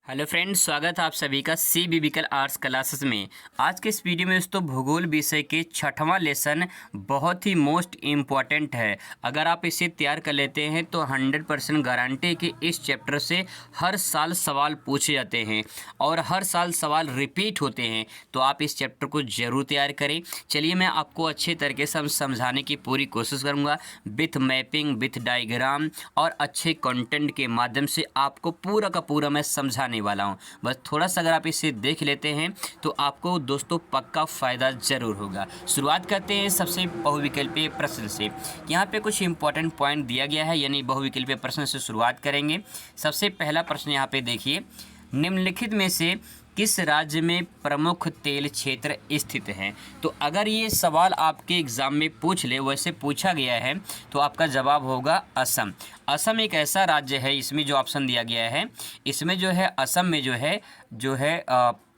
Hello friends, स्वागत है आप सभी का सी बिबिकल आर्ट्स क्लासेस में। आज के इस वीडियो में दोस्तों भूगोल विषय के छठवां लेसन बहुत ही मोस्ट इम्पॉर्टेंट है। अगर आप इसे तैयार कर लेते हैं तो 100% गारंटी है कि इस चैप्टर से हर साल सवाल पूछे जाते हैं और हर साल सवाल रिपीट होते हैं। तो आप इस चैप्टर को ज़रूर तैयार करें। चलिए मैं आपको अच्छे तरीके से समझाने की पूरी कोशिश करूँगा विथ मैपिंग, विथ डायग्राम और अच्छे कंटेंट के माध्यम से आपको पूरा का पूरा मैं समझाने वाला हूं। बस थोड़ा सा अगर आप इसे देख लेते हैं तो आपको दोस्तों पक्का फ़ायदा ज़रूर होगा। शुरुआत करते हैं सबसे बहुविकल्पीय प्रश्न से। यहाँ पे कुछ इंपॉर्टेंट पॉइंट दिया गया है, यानी बहुविकल्पीय प्रश्न से शुरुआत करेंगे। सबसे पहला प्रश्न यहाँ पे देखिए, निम्नलिखित में से किस राज्य में प्रमुख तेल क्षेत्र स्थित हैं? तो अगर ये सवाल आपके एग्ज़ाम में पूछ ले, वैसे पूछा गया है, तो आपका जवाब होगा असम। असम एक ऐसा राज्य है, इसमें जो ऑप्शन दिया गया है, इसमें जो है असम में जो है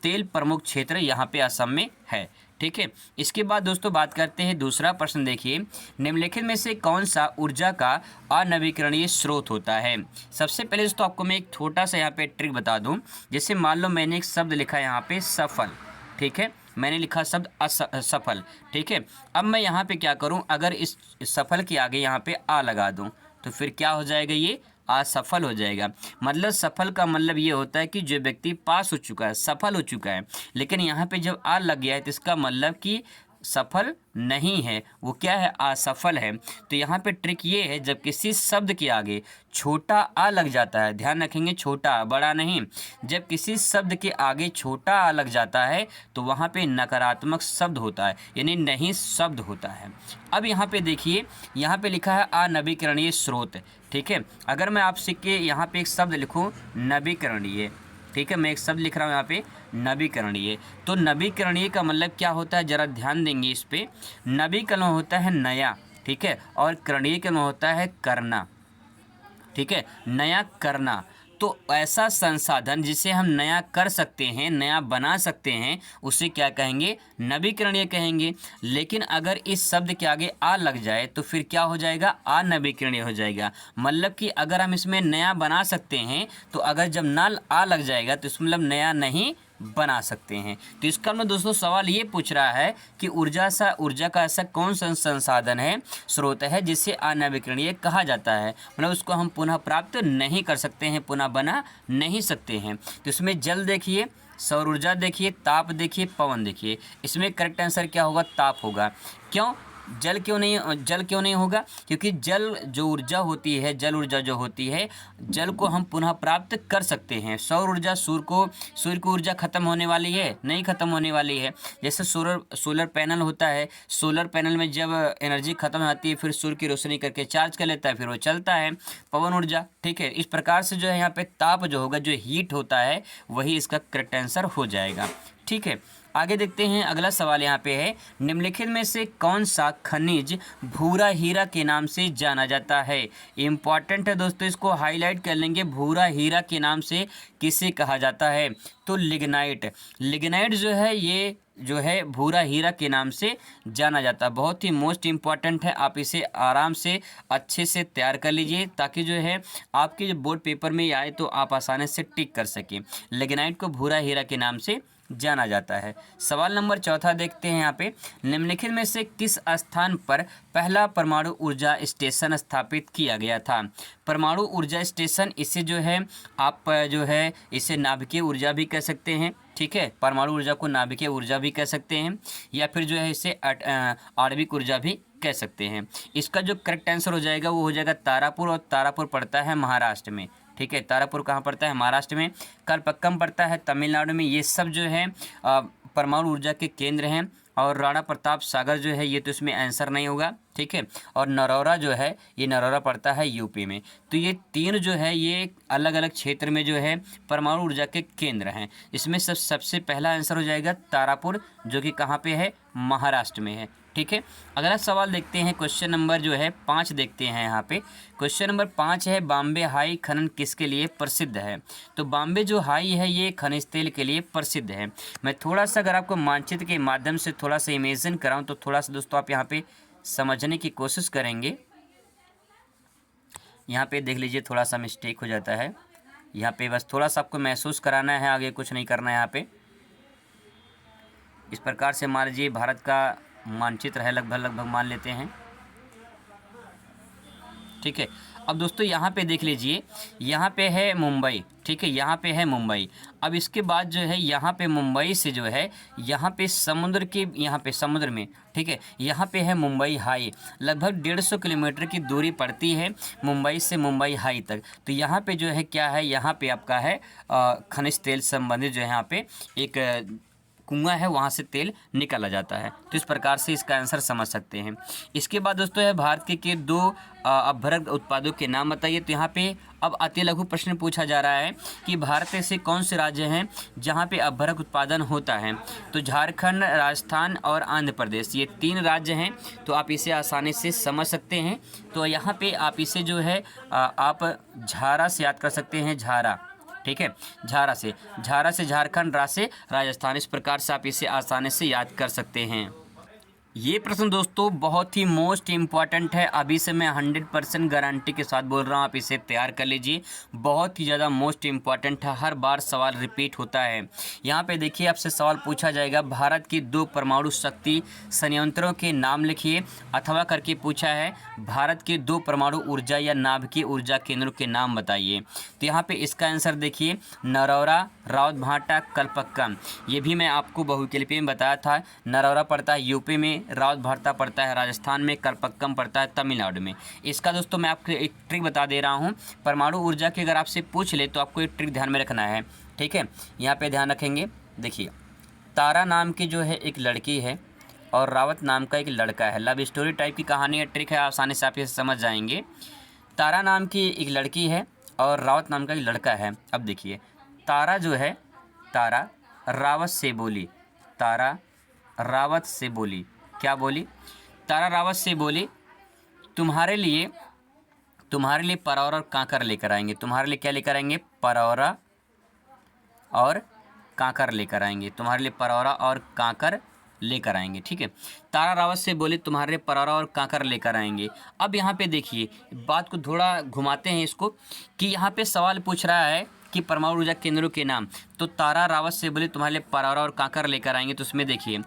तेल प्रमुख क्षेत्र यहाँ पे असम में है। ठीक है। इसके बाद दोस्तों बात करते हैं दूसरा प्रश्न। देखिए, निम्नलिखित में से कौन सा ऊर्जा का अनवीकरणीय स्रोत होता है? सबसे पहले दोस्तों आपको मैं एक छोटा सा यहाँ पे ट्रिक बता दूं। जैसे मान लो मैंने एक शब्द लिखा है यहाँ पे सफल, ठीक है, मैंने लिखा शब्द असफल, ठीक है। अब मैं यहाँ पे क्या करूँ, अगर इस सफल के आगे यहाँ पे आ लगा दूँ तो फिर क्या हो जाएगा, ये असफल हो जाएगा। मतलब सफल का मतलब ये होता है कि जो व्यक्ति पास हो चुका है, सफल हो चुका है। लेकिन यहाँ पे जब आ लग गया है तो इसका मतलब कि सफल नहीं है, वो क्या है, असफल है। तो यहाँ पे ट्रिक ये है, जब किसी शब्द के आगे छोटा आ लग जाता है, ध्यान रखेंगे, छोटा, बड़ा नहीं, जब किसी शब्द के आगे छोटा आ लग जाता है तो वहाँ पे नकारात्मक शब्द होता है, यानी नहीं शब्द होता है। अब यहाँ पे देखिए, यहाँ पे लिखा है अनवीकरणीय स्रोत, ठीक है। अगर मैं आपसे के यहाँ पे एक शब्द लिखूँ नवीकरणीय, ठीक है, मैं एक शब्द लिख रहा हूँ यहाँ पे नवीकरणीय, तो नवीकरणीय का मतलब क्या होता है, ज़रा ध्यान देंगे इस पे। नवीकरण होता है नया, ठीक है, और करणीय का होता है करना, ठीक है, नया करना। तो ऐसा संसाधन जिसे हम नया कर सकते हैं, नया बना सकते हैं, उसे क्या कहेंगे, नवीकरणीय कहेंगे। लेकिन अगर इस शब्द के आगे आ लग जाए तो फिर क्या हो जाएगा, अनवीकरणीय हो जाएगा। मतलब कि अगर हम इसमें नया बना सकते हैं तो अगर जब न आ लग जाएगा तो इसमें मतलब नया नहीं बना सकते हैं। तो इसका मतलब दोस्तों सवाल ये पूछ रहा है कि ऊर्जा का ऐसा कौन सा संसाधन है, स्रोत है, जिसे अनवीकरणीय कहा जाता है, मतलब उसको हम पुनः प्राप्त नहीं कर सकते हैं, पुनः बना नहीं सकते हैं। तो इसमें जल देखिए, सौर ऊर्जा देखिए, ताप देखिए, पवन देखिए, इसमें करेक्ट आंसर क्या होगा, ताप होगा। क्यों जल क्यों नहीं होगा, क्योंकि जल जो ऊर्जा होती है, जल ऊर्जा जो होती है, जल को हम पुनः प्राप्त कर सकते हैं। सौर ऊर्जा, सूर्य की ऊर्जा खत्म होने वाली है, नहीं खत्म होने वाली है। जैसे सोलर पैनल होता है, सोलर पैनल में जब एनर्जी खत्म होती है फिर सूर्य की रोशनी करके चार्ज कर लेता है, फिर वो चलता है। पवन ऊर्जा, ठीक है। इस प्रकार से जो है यहाँ पे ताप जो होगा, जो हीट होता है, वही इसका करेक्ट आंसर हो जाएगा। ठीक है, आगे देखते हैं। अगला सवाल यहाँ पे है, निम्नलिखित में से कौन सा खनिज भूरा हीरा के नाम से जाना जाता है? इम्पॉर्टेंट है दोस्तों, इसको हाईलाइट कर लेंगे। भूरा हीरा के नाम से किसे कहा जाता है? तो लिग्नाइट। लिग्नाइट जो है, ये जो है भूरा हीरा के नाम से जाना जाता है। बहुत ही मोस्ट इम्पॉर्टेंट है, आप इसे आराम से अच्छे से तैयार कर लीजिए ताकि जो है आपके जो बोर्ड पेपर में आए तो आप आसानी से टिक कर सकें। लिग्नाइट को भूरा हीरा के नाम से जाना जाता है। सवाल नंबर चौथा देखते हैं यहाँ पे, निम्नलिखित में से किस स्थान पर पहला परमाणु ऊर्जा स्टेशन स्थापित किया गया था? परमाणु ऊर्जा स्टेशन, इसे जो है आप जो है इसे नाभिकीय ऊर्जा भी कह सकते हैं, ठीक है, परमाणु ऊर्जा को नाभिकीय ऊर्जा भी कह सकते हैं, या फिर जो है इसे आणविक ऊर्जा भी कह सकते हैं। इसका जो करेक्ट आंसर हो जाएगा वो हो जाएगा तारापुर, और तारापुर पड़ता है महाराष्ट्र में, ठीक है। तारापुर कहाँ पड़ता है, महाराष्ट्र में। कलपक्कम पड़ता है तमिलनाडु में। ये सब जो है परमाणु ऊर्जा के केंद्र हैं। और राणा प्रताप सागर जो है, ये तो इसमें आंसर नहीं होगा, ठीक है। और नरौरा जो है, ये नरौरा पड़ता है यूपी में। तो ये तीन जो है, ये अलग अलग क्षेत्र में जो है परमाणु ऊर्जा के केंद्र हैं। इसमें सबसे पहला आंसर हो जाएगा तारापुर, जो कि कहाँ पे है, महाराष्ट्र में है, ठीक है। अगला सवाल देखते हैं, क्वेश्चन नंबर जो है 5 देखते हैं यहाँ पे। क्वेश्चन नंबर 5 है, बॉम्बे हाई खनन किसके लिए प्रसिद्ध है? तो बॉम्बे जो हाई है, ये खनिज तेल के लिए प्रसिद्ध है। मैं थोड़ा सा अगर आपको मानचित्र के माध्यम से थोड़ा सा इमेजिन कराऊँ तो थोड़ा सा दोस्तों आप यहाँ पे समझने की कोशिश करेंगे। यहाँ पे देख लीजिए, थोड़ा सा मिस्टेक हो जाता है। यहाँ पे बस थोड़ा सा आपको महसूस कराना है, आगे कुछ नहीं करना है। यहाँ पे इस प्रकार से मान लीजिए भारत का मानचित्र है, लगभग मान लेते हैं, ठीक है। अब दोस्तों यहाँ पे देख लीजिए, यहाँ पे है मुंबई, ठीक है, यहाँ पे है मुंबई। अब इसके बाद जो है यहाँ पे मुंबई से जो है यहाँ पे समुद्र के, यहाँ पे समुद्र में, ठीक है, यहाँ पे है मुंबई हाई। लगभग 150 किलोमीटर की दूरी पड़ती है मुंबई से मुंबई हाई तक। तो यहाँ पे जो है क्या है, यहाँ पे आपका है खनिज तेल संबंधित जो है यहाँ पे एक कुआं है, वहाँ से तेल निकाला जाता है। तो इस प्रकार से इसका आंसर समझ सकते हैं। इसके बाद दोस्तों है भारत के 2 अपभ्रंश उत्पादों के नाम बताइए। तो यहाँ पे अब अति लघु प्रश्न पूछा जा रहा है कि भारत ऐसे कौन से राज्य हैं जहाँ पे अपभ्रंश उत्पादन होता है। तो झारखंड, राजस्थान और आंध्र प्रदेश, ये 3 राज्य हैं। तो आप इसे आसानी से समझ सकते हैं। तो यहाँ पे आप इसे जो है आप झारा से याद कर सकते हैं, झारा, ठीक है, झारा से झारखंड, रा से राजस्थान। इस प्रकार से आप इसे आसानी से याद कर सकते हैं। ये प्रश्न दोस्तों बहुत ही मोस्ट इम्पॉर्टेंट है, अभी से मैं 100% गारंटी के साथ बोल रहा हूँ, आप इसे तैयार कर लीजिए। बहुत ही ज़्यादा मोस्ट इम्पॉर्टेंट है, हर बार सवाल रिपीट होता है। यहाँ पे देखिए आपसे सवाल पूछा जाएगा, भारत की 2 परमाणु शक्ति संयंत्रों के नाम लिखिए, अथवा करके पूछा है भारत के 2 परमाणु ऊर्जा या नाभिकीय ऊर्जा केंद्रों के नाम बताइए। तो यहाँ पे इसका आंसर देखिए, नरौरा, रावतभाटा, कलपक्कम। ये भी मैं आपको बहुविकल्पीय में बताया था। नरौरा पड़ता है यूपी में, रावतभाटा पड़ता है राजस्थान में, कलपक्कम पड़ता है तमिलनाडु में। इसका दोस्तों मैं आपको एक ट्रिक बता दे रहा हूँ। परमाणु ऊर्जा की अगर आपसे पूछ ले तो आपको एक ट्रिक ध्यान में रखना है, ठीक है। यहाँ पे ध्यान रखेंगे, देखिए तारा नाम की जो है एक लड़की है और रावत नाम का एक लड़का है। लव स्टोरी टाइप की कहानी है, ट्रिक है, आसानी से आप इसे समझ जाएंगे। तारा नाम की एक लड़की है और रावत नाम का एक लड़का है। अब देखिए तारा जो है, तारा रावत से बोली, तारा रावत से बोली, क्या बोली, तारा रावत से बोली तुम्हारे लिए परौरा और कांकर लेकर आएंगे। तुम्हारे लिए क्या लेकर आएंगे, परौरा और कांकर लेकर आएंगे। तुम्हारे लिए परौरा और कांकर लेकर आएंगे, ठीक है। तारा रावत से बोली तुम्हारे लिए परौरा और कांकर लेकर आएंगे। अब यहाँ पे देखिए बात को थोड़ा घुमाते हैं इसको, कि यहाँ पे सवाल पूछ रहा है कि परमाणु ऊर्जा केंद्रों के नाम। तो तारा रावत से बोली तुम्हारे लिए परौरा और कांकर लेकर आएंगे। तो उसमें देखिए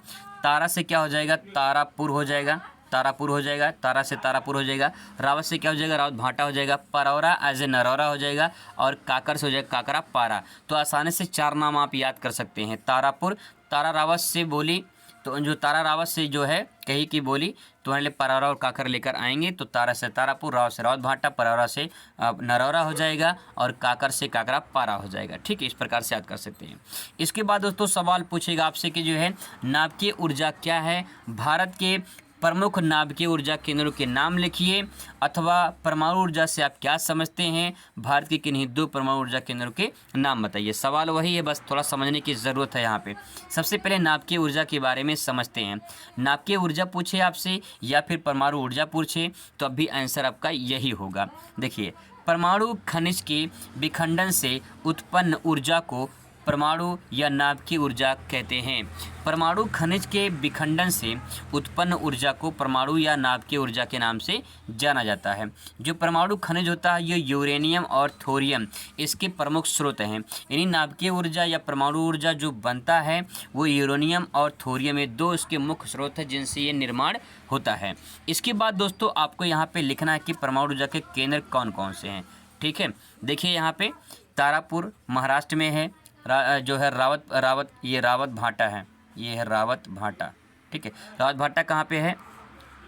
तारा से क्या हो जाएगा, तारापुर हो जाएगा, तारापुर हो जाएगा, तारा से तारापुर हो जाएगा। रावत से क्या हो जाएगा, रावतभाटा हो जाएगा। परौरा एज ए नरौरा हो जाएगा और काकर से हो जाएगा काकरा पारा। तो आसानी से 4 नाम आप याद कर सकते हैं। तारापुर, तारा रावत से बोली, तो जो तारा रावत से जो है कही की बोली तुम्हारे लिए परौरा और काकर लेकर आएंगे। तो तारा से तारापुर, रावत से रावतभाटा, परौरा से नरौरा हो जाएगा और काकर से काकरा पारा हो जाएगा, ठीक है। इस प्रकार से याद कर सकते हैं। इसके बाद दोस्तों सवाल पूछेगा आपसे कि जो है नाभिकीय ऊर्जा क्या है, भारत के प्रमुख नाभिकीय ऊर्जा केंद्रों के नाम लिखिए, अथवा परमाणु ऊर्जा से आप क्या समझते हैं, भारत के किन्हीं 2 परमाणु ऊर्जा केंद्रों के नाम बताइए। सवाल वही है, बस थोड़ा समझने की ज़रूरत है। यहाँ पे सबसे पहले नाभिकीय ऊर्जा के बारे में समझते हैं। नाभिकीय ऊर्जा पूछे आपसे या फिर परमाणु ऊर्जा पूछे तो अब भी आंसर आपका यही होगा। देखिए परमाणु खनिज के विखंडन से उत्पन्न ऊर्जा को परमाणु या नाभिकीय ऊर्जा कहते हैं। परमाणु खनिज के विखंडन से उत्पन्न ऊर्जा को परमाणु या नाभिकीय ऊर्जा के नाम से जाना जाता है। जो परमाणु खनिज होता है ये यूरेनियम और थोरियम इसके प्रमुख स्रोत हैं। यानी नाभिकीय ऊर्जा या परमाणु ऊर्जा जो बनता है वो यूरेनियम और थोरियम, ये 2 इसके मुख्य स्रोत हैं जिनसे ये निर्माण होता है। इसके बाद दोस्तों आपको यहाँ पे लिखना है कि परमाणु ऊर्जा के केंद्र कौन कौन से हैं, ठीक है। देखिए यहाँ पे तारापुर महाराष्ट्र में है, जो है ये रावतभाटा है, ये है रावतभाटा, ठीक है। रावतभाटा कहाँ पे है,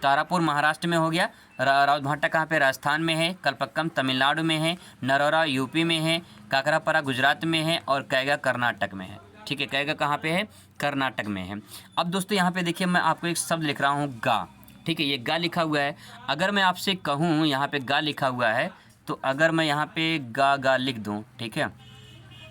तारापुर महाराष्ट्र में हो गया। रावतभाटा कहाँ पे, राजस्थान में है। कलपक्कम तमिलनाडु में है। नरौरा यूपी में है। काकरापारा गुजरात में है और कैगा कर्नाटक में है, ठीक है। कैगा कहाँ पे है, कर्नाटक में है। अब दोस्तों यहाँ पे देखिए मैं आपको एक शब्द लिख रहा हूँ गा, ठीक है। ये गा लिखा हुआ है। अगर मैं आपसे कहूँ यहाँ पे गा लिखा हुआ है, तो अगर मैं यहाँ पे गा लिख दूँ, ठीक है,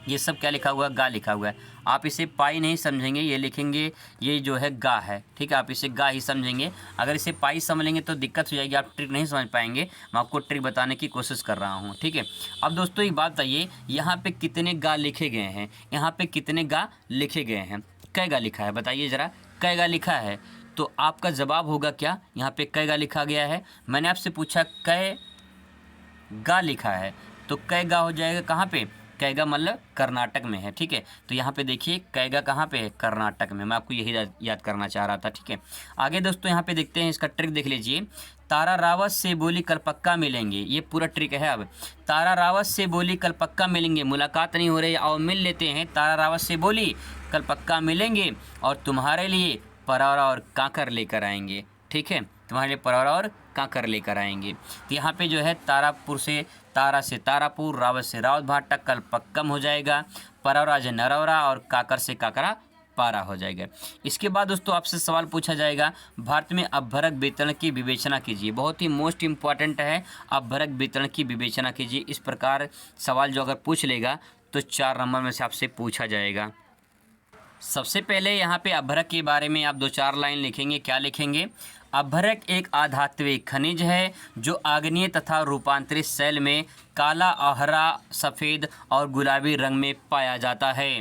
ये सब क्या लिखा हुआ है, गा लिखा हुआ है। आप इसे पाई नहीं समझेंगे, ये लिखेंगे ये जो है गा है, ठीक है। आप इसे गा ही समझेंगे। अगर इसे पाई समझ लेंगे तो दिक्कत हो जाएगी, आप ट्रिक नहीं समझ पाएंगे। मैं आपको ट्रिक बताने की कोशिश कर रहा हूँ, ठीक है। अब दोस्तों एक बात बताइए, यहाँ पे कितने गा लिखे गए हैं, यहाँ पे कितने गा लिखे गए हैं, कै गा लिखा है, बताइए ज़रा, कै गा लिखा है। तो आपका जवाब होगा क्या, यहाँ पे कै गा लिखा गया है। मैंने आपसे पूछा कै गा लिखा है, तो कै गा हो जाएगा कहाँ पे, कैगा मतलब कर्नाटक में है, ठीक है। तो यहाँ पे देखिए कैगा कहाँ पे है, कर्नाटक में। मैं आपको यही याद करना चाह रहा था, ठीक है। आगे दोस्तों यहाँ पे देखते हैं, इसका ट्रिक देख लीजिए। तारा रावत से बोली कल पक्का मिलेंगे, ये पूरा ट्रिक है। अब तारा रावत से बोली कल पक्का मिलेंगे, मुलाकात नहीं हो रही, आओ मिल लेते हैं। तारा रावत से बोली कल पक्का मिलेंगे और तुम्हारे लिए परौरा और कांकर लेकर आएंगे, ठीक है। तुम्हारे लिए परौरा और कांकर लेकर आएंगे। तो यहाँ पे जो है तारापुर से तारा से तारापुर, रावत से रावत भाटा, कल पक्कम हो जाएगा, परौरा से नरौरा और काकर से काकरा पारा हो जाएगा। इसके बाद दोस्तों आपसे सवाल पूछा जाएगा, भारत में अपभ्रक वितरण की विवेचना कीजिए। बहुत ही मोस्ट इंपॉर्टेंट है, अपभ्रक वितरण की विवेचना कीजिए। इस प्रकार सवाल जो अगर पूछ लेगा तो 4 नंबर में से आपसे पूछा जाएगा। सबसे पहले यहाँ पे अपभ्रक के बारे में आप 2-4 लाइन लिखेंगे। क्या लिखेंगे? अपभ्रक एक आधात्विक खनिज है जो आग्नेय तथा रूपांतरित शैल में काला, हरा, सफ़ेद और गुलाबी रंग में पाया जाता है।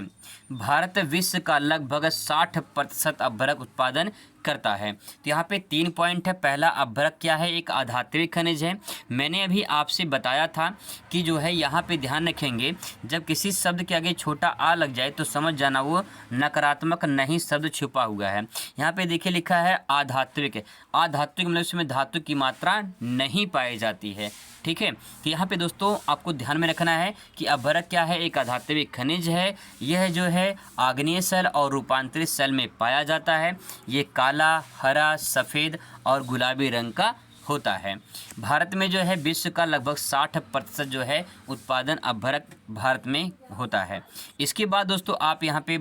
भारत विश्व का लगभग 60% अपभ्रक उत्पादन करता है। तो यहाँ पे 3 पॉइंट है। पहला, अपभ्रक क्या है? एक आधात्विक खनिज है। मैंने अभी आपसे बताया था कि जो है यहाँ पे ध्यान रखेंगे, जब किसी शब्द के आगे छोटा आ लग जाए तो समझ जाना वो नकारात्मक नहीं शब्द छुपा हुआ है। यहाँ पे देखिए लिखा है आधात्विक। आधात्विक मतलब इसमें धातु की मात्रा नहीं पाई जाती है, ठीक है। तो यहाँ पे दोस्तों आपको ध्यान में रखना है कि अपभ्रक क्या है? एक आधात्विक खनिज है। यह जो है आग्नेय शैल और रूपांतरित शैल में पाया जाता है। ये काला, हरा, सफ़ेद और गुलाबी रंग का होता है। भारत में जो है विश्व का लगभग 60% जो है उत्पादन अपभ्रक भारत में होता है। इसके बाद दोस्तों आप यहाँ पे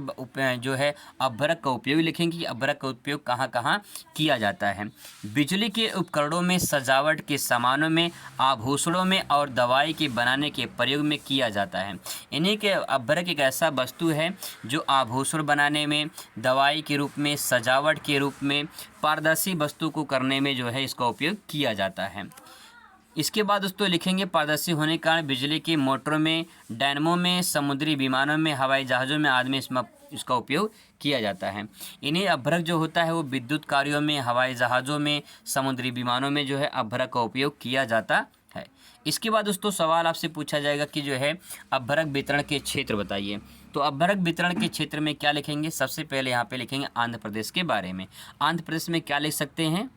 जो है अपभ्रक का उपयोग लिखेंगे कि अपभ्रक का उपयोग कहाँ कहाँ किया जाता है। बिजली के उपकरणों में, सजावट के सामानों में, आभूषणों में और दवाई के बनाने के प्रयोग में किया जाता है। इन्हीं के अपभ्रक एक ऐसा वस्तु है जो आभूषण बनाने में, दवाई के रूप में, सजावट के रूप में, पारदर्शी वस्तु को करने में जो है इसका उपयोग किया जाता है। इसके बाद दोस्तों लिखेंगे पारदर्शी होने के कारण बिजली की मोटरों में, डायनमो में, समुद्री विमानों में, हवाई जहाज़ों में आदि में इसका उपयोग किया जाता है। इन्हीं अपभ्रक जो होता है वो विद्युत कार्यों में, हवाई जहाज़ों में, समुद्री विमानों में जो है अपभ्रक का उपयोग किया जाता है। इसके बाद दोस्तों सवाल आपसे पूछा जाएगा कि जो है अपभ्रक वितरण के क्षेत्र बताइए। तो अपभ्रक वितरण के क्षेत्र में क्या लिखेंगे? सबसे पहले यहाँ पे लिखेंगे आंध्र प्रदेश के बारे में। आंध्र प्रदेश में क्या लिख सकते हैं?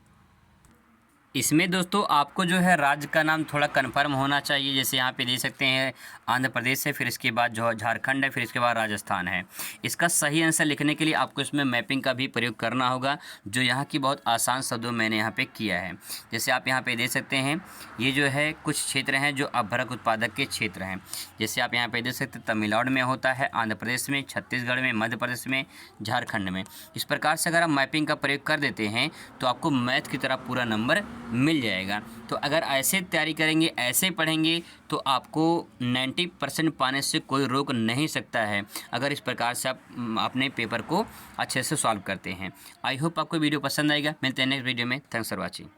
इसमें दोस्तों आपको जो है राज्य का नाम थोड़ा कन्फर्म होना चाहिए। जैसे यहाँ पे दे सकते हैं आंध्र प्रदेश है, फिर इसके बाद जो झारखंड है, फिर इसके बाद राजस्थान है। इसका सही आंसर लिखने के लिए आपको इसमें मैपिंग का भी प्रयोग करना होगा, जो यहाँ की बहुत आसान शब्दों मैंने यहाँ पे किया है। जैसे आप यहाँ पे दे सकते हैं, ये जो है कुछ क्षेत्र हैं जो अपभ्रक उत्पादक के क्षेत्र हैं। जैसे आप यहाँ पे दे सकते हैं तमिलनाडु में होता है, आंध्र प्रदेश में, छत्तीसगढ़ में, मध्य प्रदेश में, झारखंड में। इस प्रकार से अगर आप मैपिंग का प्रयोग कर देते हैं तो आपको मैथ की तरह पूरा नंबर मिल जाएगा। तो अगर ऐसे तैयारी करेंगे, ऐसे पढ़ेंगे तो आपको 90% पाने से कोई रोक नहीं सकता है, अगर इस प्रकार से आप अपने पेपर को अच्छे से सॉल्व करते हैं। आई होप आपको वीडियो पसंद आएगा। मिलते हैं नेक्स्ट वीडियो में। Thanks for watching.